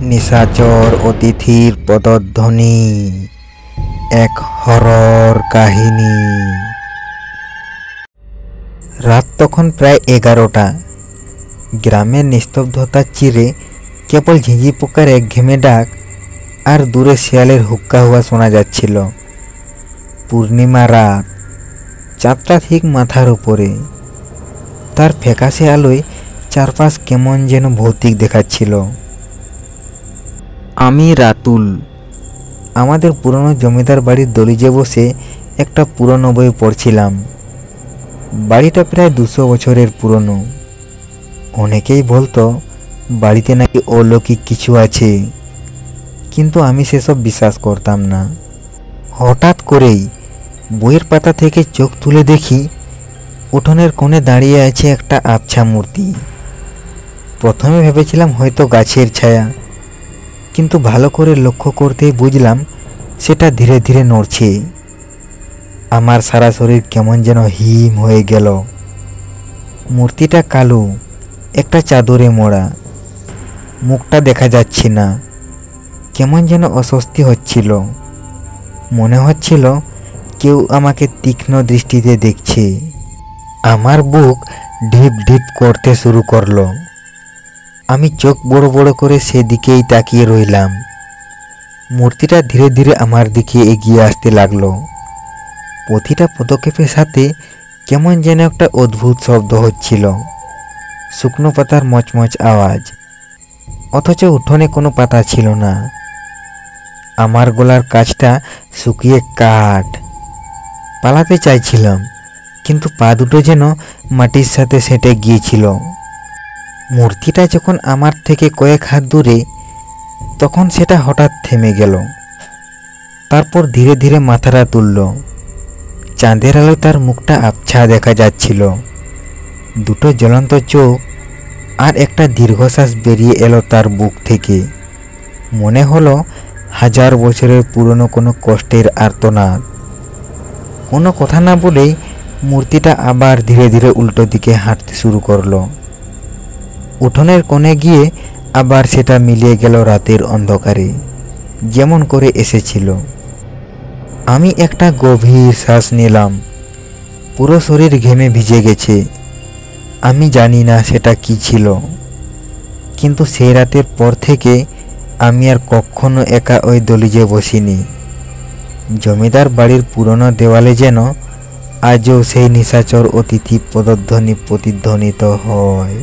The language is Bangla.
নিশাচর অতিথির পদধ্বনি, এক হরর কাহিনী। রাত তখন প্রায় 11টা। গ্রামের নিস্তব্ধতা চিরে কেবল ঝিঁঝি পোকার একঘেমে ডাক আর দূরে শিয়ালের হুক্কা হুয়া শোনা যাচ্ছিল। পূর্ণিমা রাত, চাঁদটা ঠিক মাথার উপরে। তার ফ্যাকাশে আলোয় চারপাশ কেমন যেন ভৌতিক দেখাচ্ছিল। আমি রাতুল আমাদের পুরনো জমিদার বাড়ির দলিজে বসে একটা পুরনো বই পড়ছিলাম। বাড়িটা প্রায় 200 বছরের পুরনো। অনেকেই বলতো বাড়িতে নাকি অলৌকিক কিছু আছে, কিন্তু আমি সেসব বিশ্বাস করতাম না। হঠাৎ করেই বইয়ের পাতা থেকে চোখ তুলে দেখি উঠোনের কোণে দাঁড়িয়ে আছে একটা আবছা মূর্তি। প্রথমে ভেবেছিলাম হয়তো গাছের ছায়া, কিন্তু ভালো করে লক্ষ্য করতেই বুঝলাম সেটা ধীরে ধীরে নড়ছে। আমার সারা শরীর কেমন যেন হিম হয়ে গেল। মূর্তিটা কালো, একটা চাদরে মোড়া, মুখটা দেখা যাচ্ছে না। কেমন যেন অস্বস্তি হচ্ছিল। মনে হচ্ছিল কেউ আমাকে তীক্ষ্ণ দৃষ্টিতে দেখছে। আমার বুক ঢিপ ঢিপ করতে শুরু করলো। আমি চোখ বড় বড় করে সেদিকেই তাকিয়ে রইলাম। মূর্তিটা ধীরে ধীরে আমার দিকে এগিয়ে আসতে লাগলো। প্রতিটা পদক্ষেপের সাথে কেমন যেন একটা অদ্ভুত শব্দ হচ্ছিল, শুকনো পাতার মচমচ আওয়াজ, অথচ উঠোনে কোনো পাতা ছিল না। আমার গলার কাছটা শুকিয়ে কাঠ। পালাতে চাইছিলাম, কিন্তু পা দুটো যেন মাটির সাথে সেঁটে গিয়েছিল। মূর্তিটা যখন আমার থেকে কয়েক হাত দূরে, তখন সেটা হঠাৎ থেমে গেল। তারপর ধীরে ধীরে মাথাটা তুলল। চাঁদের আলোয় তার মুখটা আবছা দেখা যাচ্ছিল। দুটো জ্বলন্ত চোখ আর একটা দীর্ঘশ্বাস বেরিয়ে এলো তার বুক থেকে। মনে হলো 1000 বছরের পুরনো কোনো কষ্টের আর্তনাদ। কোনো কথা না বলেই মূর্তিটা আবার ধীরে ধীরে উল্টো দিকে হাঁটতে শুরু করলো। উঠোনের কোণে গিয়ে আবার সেটা মিলিয়ে গেল রাতের অন্ধকারে, যেমন করে এসেছিল। আমি একটা গভীর শ্বাস নিলাম। পুরো শরীর ঘেমে ভিজে গেছে। আমি জানি না সেটা কি ছিল, কিন্তু সেই রাতের পর থেকে আমি আর কখনো একা ওই দলিজে বসিনি। জমিদার বাড়ির পুরনো দেওয়ালে যেন আজও সেই নিশাচর অতিথি পদধ্বনি প্রতিধ্বনিত হয়।